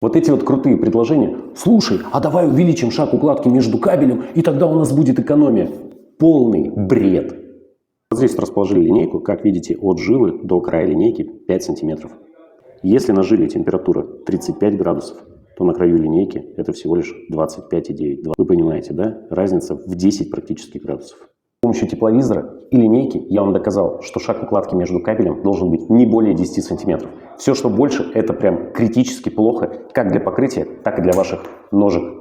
Вот эти вот крутые предложения. Слушай, а давай увеличим шаг укладки между кабелем, и тогда у нас будет экономия. Полный бред. Вот здесь расположили линейку, как видите, от жилы до края линейки 5 сантиметров. Если на жиле температура 35 градусов, то на краю линейки это всего лишь 25,9. Вы понимаете, да? Разница в 10 практически градусов. С помощью тепловизора и линейки я вам доказал, что шаг укладки между кабелем должен быть не более 10 сантиметров. Все, что больше, это прям критически плохо как для покрытия, так и для ваших ножек.